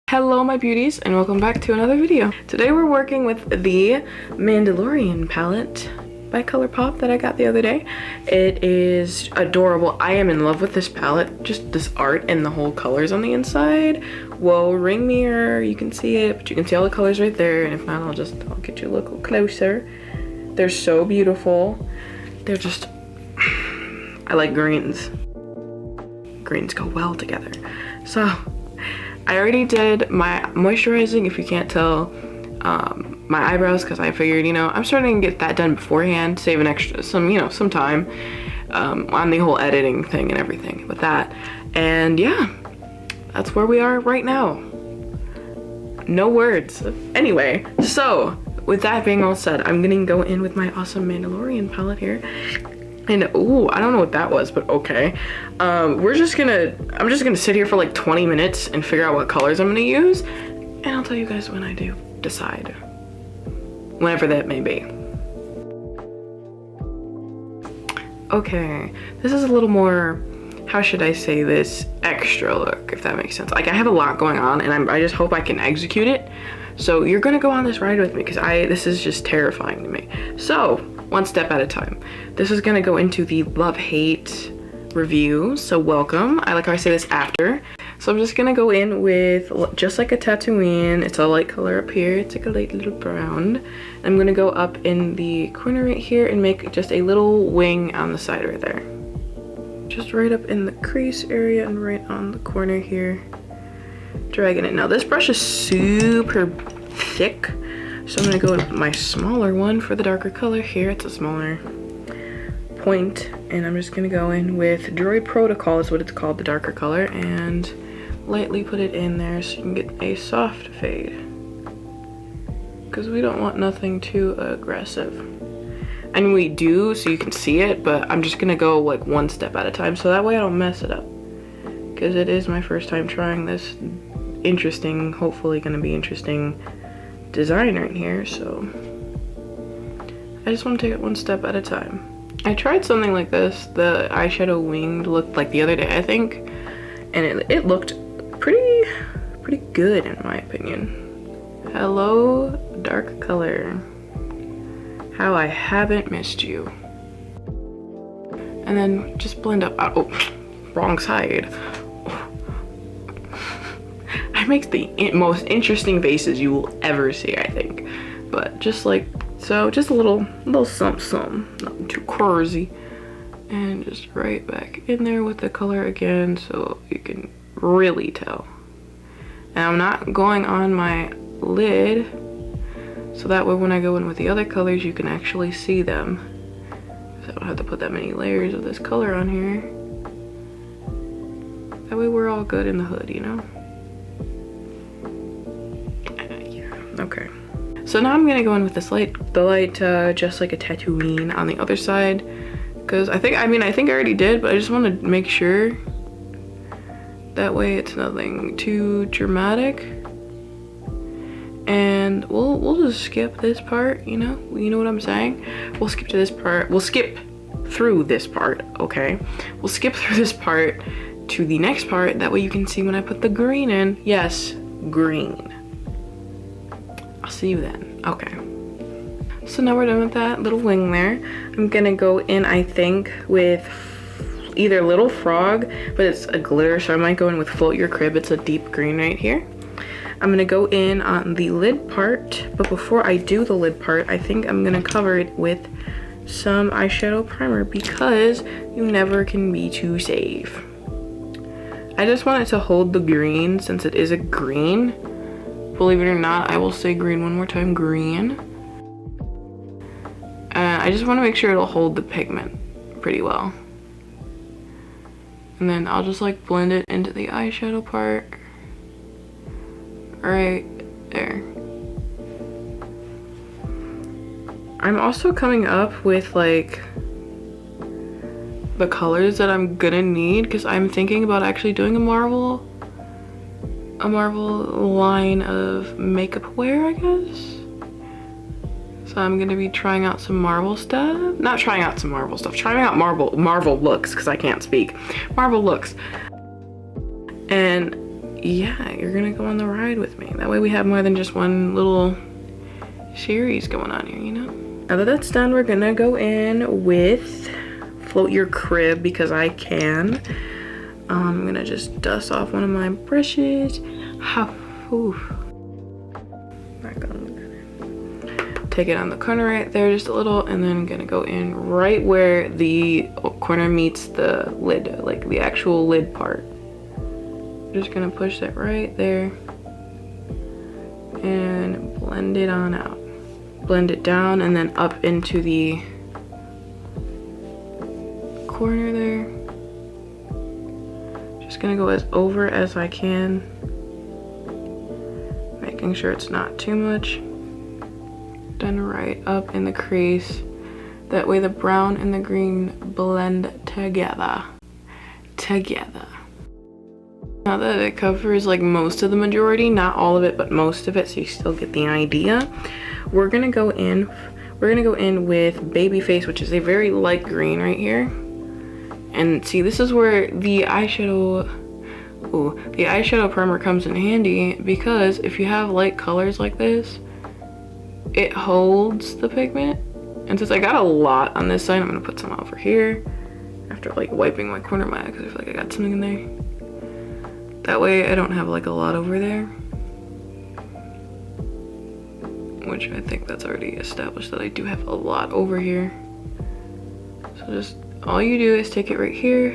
Hello my beauties and welcome back to another video. Today we're working with the Mandolorian palette by ColourPop that I got the other day. It is adorable. I am in love with this palette. Just this art and the whole colors on the inside. Whoa, ring mirror, you can see it, but you can see all the colors right there. And if not, I'll get you a little closer. They're so beautiful. They're just, I like greens. Greens go well together. So I already did my moisturizing, if you can't tell, my eyebrows, because I figured, you know, I'm starting to get that done beforehand, save an extra, some time on the whole editing thing and everything with that. And yeah, that's where we are right now. No words. Anyway, so with that being all said, I'm gonna go in with my awesome Mandalorian palette here. And ooh, I don't know what that was, but okay. I'm just gonna sit here for like 20 minutes and figure out what colors I'm gonna use, and I'll tell you guys when I do decide, whenever that may be. Okay, this is a little more, how should I say this, extra look, if that makes sense. Like, I have a lot going on and I just hope I can execute it. So you're gonna go on this ride with me, because this is just terrifying to me. So one step at a time. This is gonna go into the love-hate review, so welcome. I like how I say this after. So I'm just gonna go in with just like a Tatooine. It's a light color up here. It's like a light little brown. I'm gonna go up in the corner right here and make just a little wing on the side right there. Just right up in the crease area and right on the corner here. Dragging it. Now this brush is super thick, so I'm gonna go with my smaller one for the darker color here. It's a smaller point, and I'm just gonna go in with Droid Protocol is what it's called, the darker color, and lightly put it in there so you can get a soft fade, because we don't want nothing too aggressive. I mean, we do, so you can see it, but I'm just gonna go like one step at a time so that way I don't mess it up, because it is my first time trying this interesting, hopefully gonna be interesting design right here. So I just want to take it one step at a time. I tried something like this, the eyeshadow winged look, like the other day I think, and it looked pretty good in my opinion. Hello dark color, how I haven't missed you. And then just blend up. Oh, wrong side. It makes the most interesting faces you will ever see, I think. But just like so, just a little something, nothing too crazy, and just right back in there with the color again so you can really tell. And I'm not going on my lid, so that way when I go in with the other colors you can actually see them, so I don't have to put that many layers of this color on here. That way we're all good in the hood, you know. Okay, so now I'm gonna go in with this light, just like a Tatooine on the other side, because I think I already did, but I just want to make sure that way it's nothing too dramatic. And we'll just skip this part, you know what I'm saying. We'll skip to this part. We'll skip through this part. Okay, we'll skip through this part to the next part. That way you can see when I put the green in. Yes, green. I'll see you then. Okay, so now we're done with that little wing there. I'm gonna go in, I think, with either Little Frog, but it's a glitter, so I might go in with Float Your Crib. It's a deep green right here. I'm gonna go in on the lid part, but before I do the lid part, I think I'm gonna cover it with some eyeshadow primer, because you never can be too safe. I just want it to hold the green since it is a green. Believe it or not, I will say green one more time, green. I just want to make sure it'll hold the pigment pretty well. And then I'll just like blend it into the eyeshadow part. Right there. I'm also coming up with like the colors that I'm gonna need, because I'm thinking about actually doing a Marvel line of makeup wear, I guess. So I'm gonna be trying out some Marvel stuff. Not trying out some Marvel stuff, trying out Marvel looks, because I can't speak. Marvel looks. And yeah, you're gonna go on the ride with me. That way we have more than just one little series going on here, you know? Now that that's done, we're gonna go in with Float Your Crib because I can. I'm gonna just dust off one of my brushes. Take it on the corner right there just a little, and then I'm gonna go in right where the corner meets the lid, like the actual lid part. Just gonna push that right there and blend it on out. Blend it down and then up into the corner there. Just gonna go as over as I can, making sure it's not too much. Then right up in the crease. That way the brown and the green blend together. Now that it covers like most of the majority, not all of it, but most of it, so you still get the idea. We're gonna go in with Babyface, which is a very light green right here. And see, this is where the eyeshadow primer comes in handy, because if you have light colors like this, it holds the pigment. And since I got a lot on this side, I'm gonna put some over here after like wiping my corner of my eye because I feel like I got something in there. That way I don't have like a lot over there, which I think that's already established that I do have a lot over here. So just all you do is take it right here.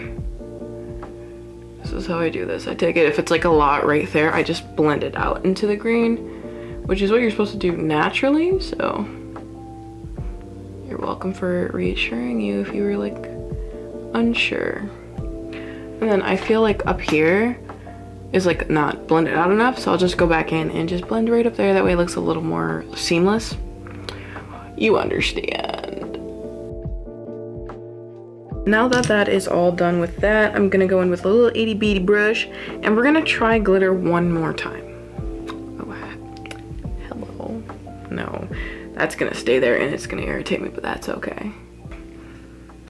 This is how I do this. I take it, if it's like a lot right there, I just blend it out into the green, which is what you're supposed to do naturally, so you're welcome for reassuring you if you were like unsure. And then I feel like up here is like not blended out enough, so I'll just go back in and just blend right up there. That way it looks a little more seamless. You understand. Now that that is all done with that, I'm gonna go in with a little itty bitty brush and we're gonna try glitter one more time. Hello. No, that's gonna stay there and it's gonna irritate me, but that's okay.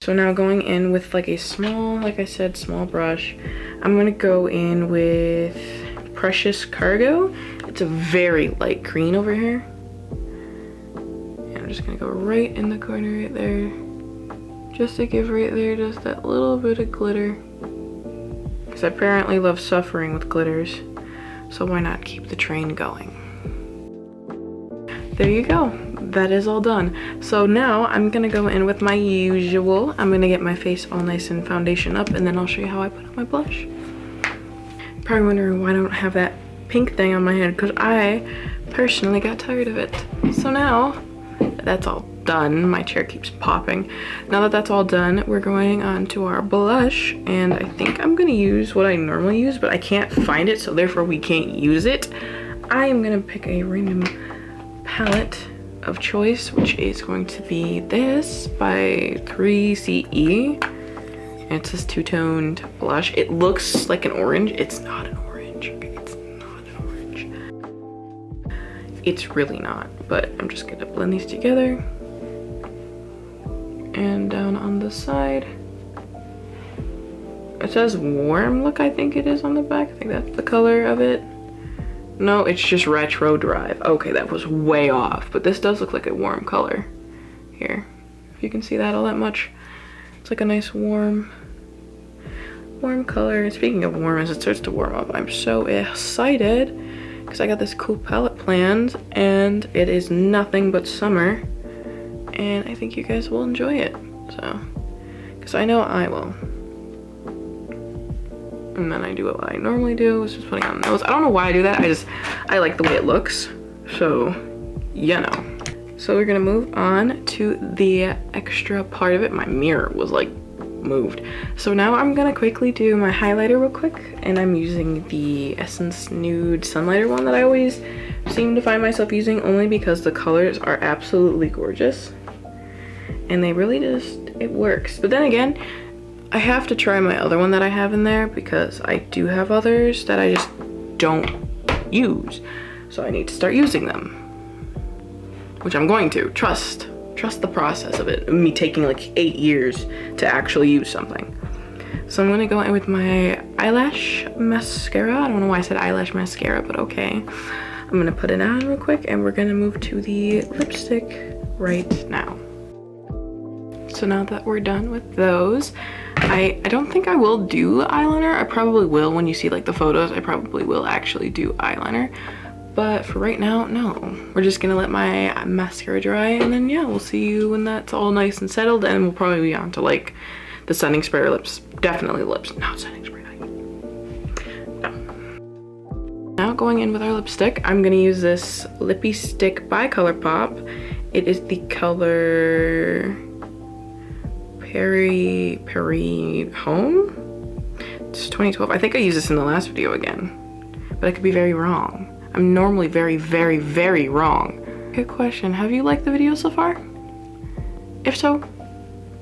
So now going in with like a small, like I said, small brush, I'm gonna go in with Precious Cargo. It's a very light green over here. And I'm just gonna go right in the corner right there, just to give right there just that little bit of glitter. Because I apparently love suffering with glitters, so why not keep the train going? There you go. That is all done. So now I'm gonna go in with my usual. I'm gonna get my face all nice and foundation up, and then I'll show you how I put on my blush. Probably wondering why I don't have that pink thing on my head, because I personally got tired of it. So now that's all done. My chair keeps popping. Now that that's all done, we're going on to our blush, and I think I'm gonna use what I normally use, but I can't find it, so therefore we can't use it. I am gonna pick a random palette of choice, which is going to be this by 3CE. And it's this two-toned blush. It looks like an orange. It's not an orange. Okay, it's not an orange. It's really not, but I'm just gonna blend these together. And down on the side. It says warm look, I think it is on the back. I think that's the color of it. No, it's just Retro Drive. Okay, that was way off, but this does look like a warm color here. If you can see that all that much. It's like a nice warm color. And speaking of warm, as it starts to warm up, I'm so excited because I got this cool palette planned and it is nothing but summer. And I think you guys will enjoy it. So, because I know I will. And then I do what I normally do, which is putting on the nose. I don't know why I do that. I like the way it looks. So, you know. So we're gonna move on to the extra part of it. My mirror was like moved. So now I'm gonna quickly do my highlighter real quick. And I'm using the Essence Nude Sunlighter one that I always seem to find myself using, only because the colors are absolutely gorgeous. And they really just, it works. But then again, I have to try my other one that I have in there because I do have others that I just don't use. So I need to start using them, which I'm going to. Trust the process of it. Me taking like 8 years to actually use something. So I'm gonna go in with my eyelash mascara. I don't know why I said eyelash mascara, but okay. I'm gonna put it on real quick and we're gonna move to the lipstick right now. So now that we're done with those, I don't think I will do eyeliner. I probably will when you see like the photos. I probably will actually do eyeliner. But for right now, no. We're just gonna let my mascara dry and then yeah, we'll see you when that's all nice and settled, and we'll probably be on to like the setting spray or lips. Definitely lips, not setting spray. No. Now going in with our lipstick, I'm gonna use this Lippie stick by ColourPop. It is the color Peri Home. It's 2012. I think I used this in the last video again, but I could be very wrong. I'm normally very, very, very wrong. Good question. Have you liked the video so far? If so,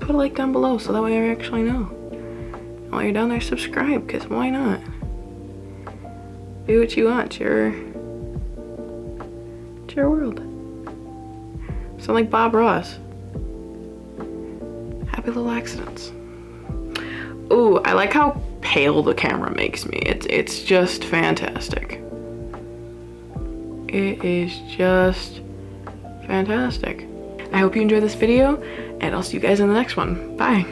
put a like down below so that way I actually know. And while you're down there, subscribe, because why not? Do what you want. It's your world. Sound like Bob Ross. Happy little accidents. Ooh, I like how pale the camera makes me. It's just fantastic. It is just fantastic. I hope you enjoyed this video, and I'll see you guys in the next one. Bye.